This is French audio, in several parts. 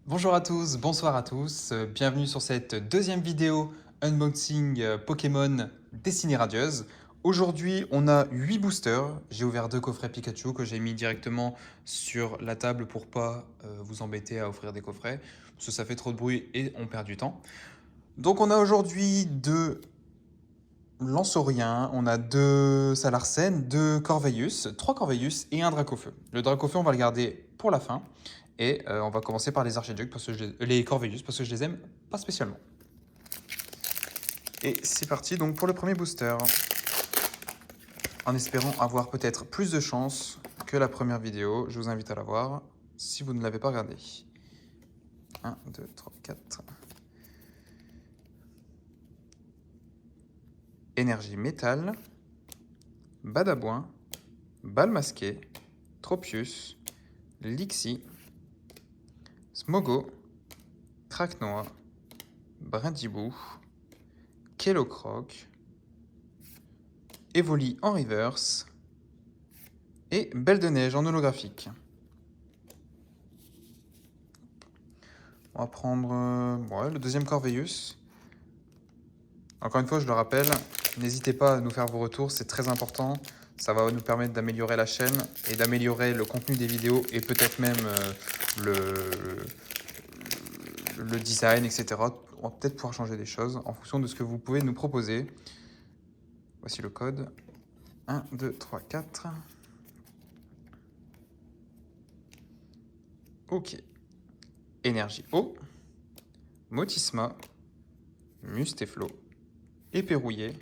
Bonjour à tous, bonsoir à tous, bienvenue sur cette deuxième vidéo unboxing Pokémon Destinée Radieuse. Aujourd'hui, on a 8 boosters. J'ai ouvert 2 coffrets Pikachu que j'ai mis directement sur la table pour pas vous embêter à offrir des coffrets, parce que ça fait trop de bruit et on perd du temps. Donc on a aujourd'hui 2 Lansauriens, on a 2 Salarsen, 2 Corvelius, 3 Corvelius et un Dracofeu. Le Dracofeu, on va le garder pour la fin. Et on va commencer par les Archiducs, parce que les Corvelius, parce que je les aime pas spécialement. Et c'est parti donc pour le premier booster. En espérant avoir peut-être plus de chance que la première vidéo, je vous invite à la voir si vous ne l'avez pas regardée. 1, 2, 3, 4. Énergie métal, Badabouin, Balle masquée, Tropius, Lixie, Smogo, Craquenois, Brindibou, Kellocroc, Evoli en reverse et Belle de Neige en holographique. On va prendre le deuxième Corvelius. Encore une fois, je le rappelle, n'hésitez pas à nous faire vos retours, c'est très important. Ça va nous permettre d'améliorer la chaîne et d'améliorer le contenu des vidéos et peut-être même le design, etc. On va peut-être pouvoir changer des choses en fonction de ce que vous pouvez nous proposer. Voici le code. 1, 2, 3, 4. Ok. Énergie eau, Motisma, Musteflo, Éperrouillé,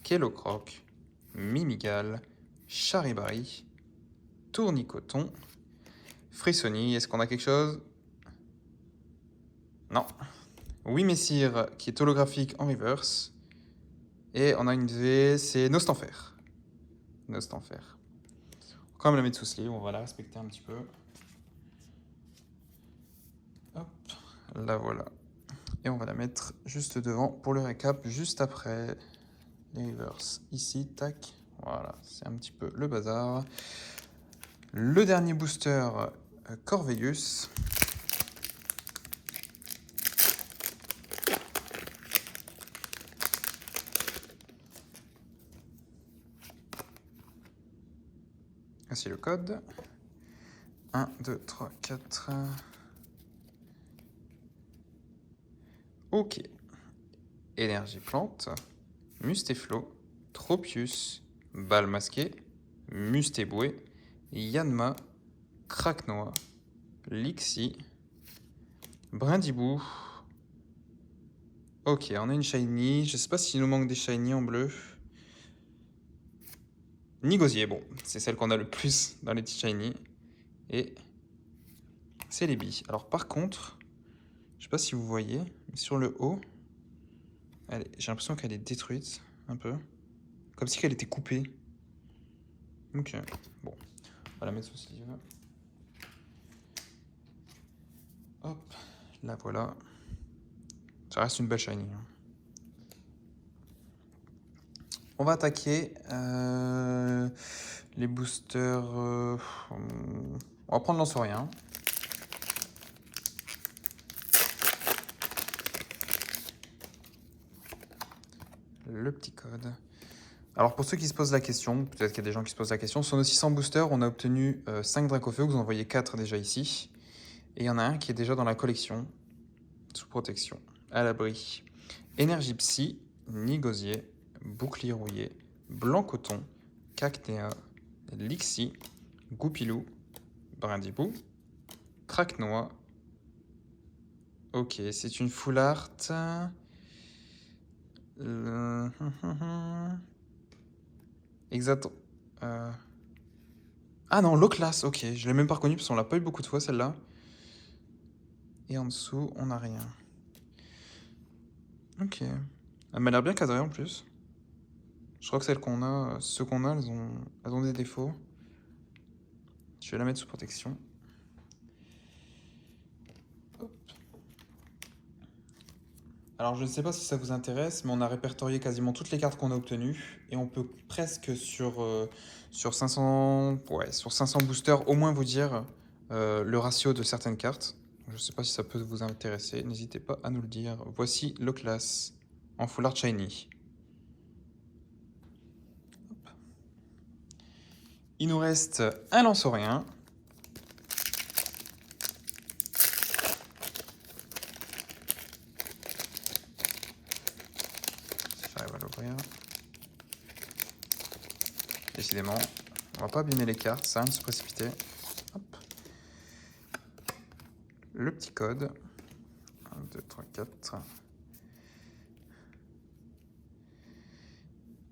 Kellocroc, Mimigal, Charibari, Tournicoton, Frissoni. Est-ce qu'on a quelque chose? Non. Oui, Messire, qui est holographique en reverse. Et on a une V, c'est Nostanfer. Nostanfer. On va quand même la mettre sous sleeve, on va la respecter un petit peu. Hop, la voilà. Et on va la mettre juste devant pour le récap, juste après les reverse. Ici, tac. Voilà, c'est un petit peu le bazar. Le dernier booster, Corvelius. Voici le code. 1, 2, 3, 4. Ok. Énergie plante, Musteflo, Tropius, Balle masquée, Mustéboué, Yanma, Craquenois, Lixie, Brindibou. Ok, on a une shiny. Je sais pas s'il nous manque des shiny en bleu. Nigosier, bon, c'est celle qu'on a le plus dans les petits shiny. Et c'est les billes. Alors par contre, je sais pas si vous voyez, mais sur le haut, j'ai l'impression qu'elle est détruite un peu. Comme si elle était coupée. Ok, bon, on va la mettre sous sleeve. Hop, la voilà. Ça reste une belle shiny. On va attaquer les boosters. On va prendre Lansaurien. Le petit code. Alors pour ceux qui se posent la question, peut-être qu'il y a des gens qui se posent la question, sur nos 600 boosters, on a obtenu 5 Dracofeu, vous en voyez 4 déjà ici. Et il y en a un qui est déjà dans la collection, sous protection, à l'abri. Énergie Psy, Nigosier, Bouclier rouillé, Blanc Coton, Cacnea, Lixie, Goupilou, Brindibou, Craquenois. Ok, c'est une full art. Exact. Ah non, low class, ok. Je l'ai même pas reconnu parce qu'on l'a pas eu beaucoup de fois celle-là. Et en dessous, on n'a rien. Ok. Elle m'a l'air bien cadrée en plus. Je crois que celles qu'on a, ceux qu'on a, elles ont des défauts. Je vais la mettre sous protection. Hop. Alors je ne sais pas si ça vous intéresse, mais on a répertorié quasiment toutes les cartes qu'on a obtenues. Et on peut presque sur 500 boosters au moins vous dire le ratio de certaines cartes. Je ne sais pas si ça peut vous intéresser, n'hésitez pas à nous le dire. Voici le class en full art shiny. Hop. Il nous reste un lance-rien. Si j'arrive à l'ouvrir. Décidément, on va pas abîmer les cartes, ça ne se précipiter. Hop. Le petit code. 1, 2, 3, 4.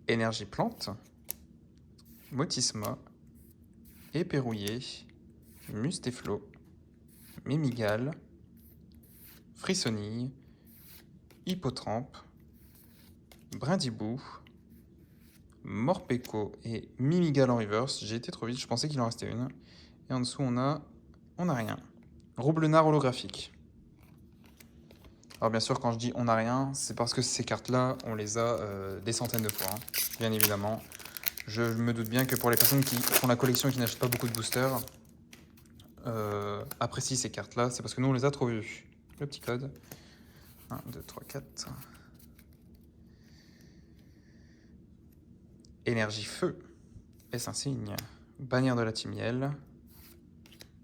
Énergie plante. Motisma. Éperrouillé. Mustéflo. Mimigale. Frissonille. Hippotrampe. Brindibou. Morpeko et Mimigale en reverse. J'ai été trop vite, je pensais qu'il en restait une. Et en dessous, on a rien. Roublenard holographique. Alors bien sûr, quand je dis on n'a rien, c'est parce que ces cartes-là, on les a des centaines de fois, hein, bien évidemment. Je me doute bien que pour les personnes qui font la collection et qui n'achètent pas beaucoup de boosters, apprécient ces cartes-là, c'est parce que nous, on les a trop vues. Le petit code. 1, 2, 3, 4. Énergie feu. Est-ce un signe? Bannière de la Timiel.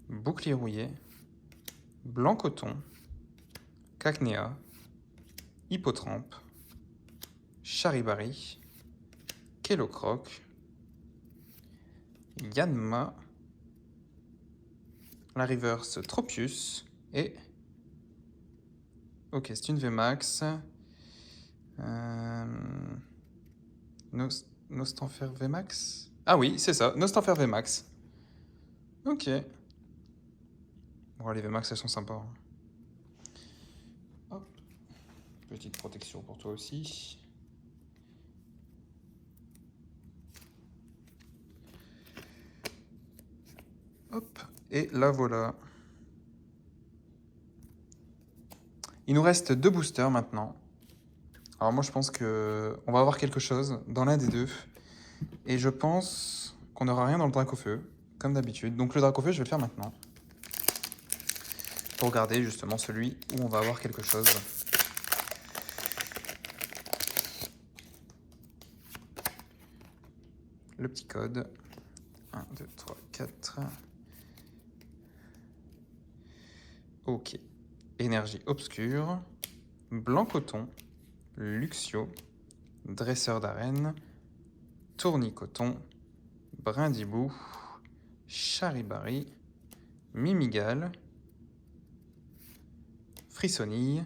Bouclier rouillé. Blanc coton. Cacnea. Hippotrampe. Charibari. Kellocroc. Yanma. La reverse Tropius. Et... ok, c'est une VMAX. Nostanfer VMAX. Ah oui, c'est ça, Nostanfer VMAX. Ok. Bon, les VMAX, elles sont sympas. Hein. Hop. Petite protection pour toi aussi. Hop. Et la voilà. Il nous reste 2 boosters maintenant. Alors moi, je pense que on va avoir quelque chose dans l'un des deux. Et je pense qu'on n'aura rien dans le Dracofeu, comme d'habitude. Donc le Dracofeu, je vais le faire maintenant. Pour regarder justement celui où on va avoir quelque chose. Le petit code. 1, 2, 3, 4. Ok. Énergie obscure. Blanc coton. Luxio. Dresseur d'arène. Tournicoton. Brindibou. Charibari. Mimigale. Frissonille.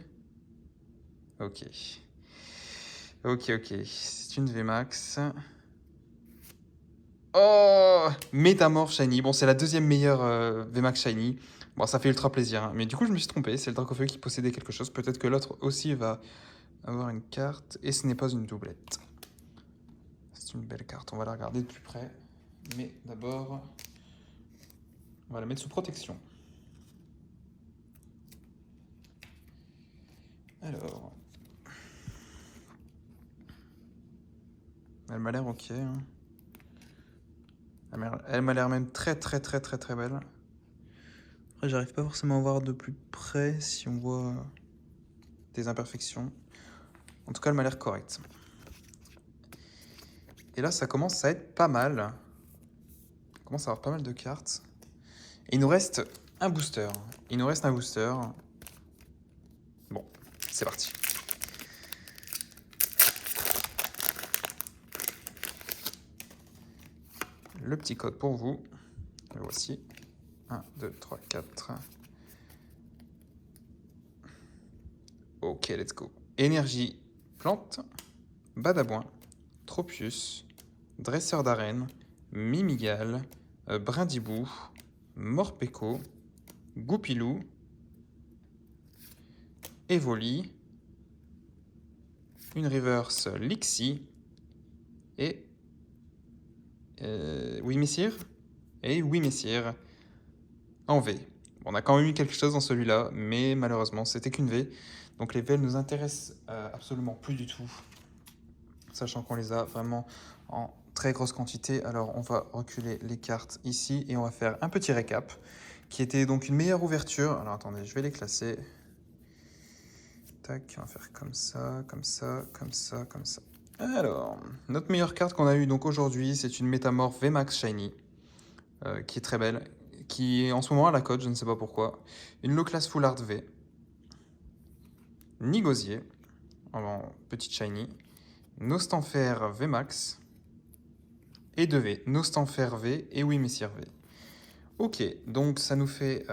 Ok. Ok. C'est une VMAX. Oh, Métamorph Shiny. Bon, c'est la deuxième meilleure VMAX Shiny. Bon, ça fait ultra plaisir. Hein. Mais du coup, je me suis trompé. C'est le Dracofeu qui possédait quelque chose. Peut-être que l'autre aussi va avoir une carte. Et ce n'est pas une doublette. C'est une belle carte. On va la regarder de plus près. Mais d'abord, on va la mettre sous protection. Alors. Elle m'a l'air ok. Hein. Elle m'a l'air même très belle. Après, j'arrive pas forcément à voir de plus près si on voit des imperfections. En tout cas, elle m'a l'air correcte. Et là, ça commence à être pas mal. On commence à avoir pas mal de cartes. Et il nous reste un booster. Bon, c'est parti. Le petit code pour vous. Le voici. 1, 2, 3, 4. Ok, let's go. Énergie plante. Badabouin. Tropius. Dresseur d'arène. Mimigale. Brindibou. Morpeko. Goupilou. Evoli. Une reverse Lixie. Et... oui, messire. Et oui, messire. En V. Bon, on a quand même eu quelque chose dans celui-là, mais malheureusement, c'était qu'une V. Donc les V ne nous intéressent absolument plus du tout, sachant qu'on les a vraiment en très grosse quantité. Alors on va reculer les cartes ici et on va faire un petit récap. qui était donc une meilleure ouverture. Alors attendez, je vais les classer. Tac, on va faire comme ça, comme ça, comme ça, comme ça. Alors, notre meilleure carte qu'on a eue donc aujourd'hui, c'est une Métamorph VMAX Shiny, qui est très belle, qui est en ce moment à la cote, je ne sais pas pourquoi. Une low class Full Art V. Nigosier, en petite Shiny. Nostanfer VMAX. Et 2V, Nostanfer V et Oui Messire V. Ok, donc ça nous fait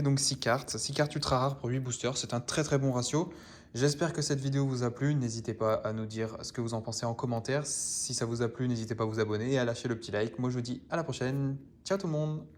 donc 6 cartes. 6 cartes ultra rares pour 8 boosters. C'est un très très bon ratio. J'espère que cette vidéo vous a plu. N'hésitez pas à nous dire ce que vous en pensez en commentaire. Si ça vous a plu, n'hésitez pas à vous abonner et à lâcher le petit like. Moi je vous dis à la prochaine. Ciao tout le monde!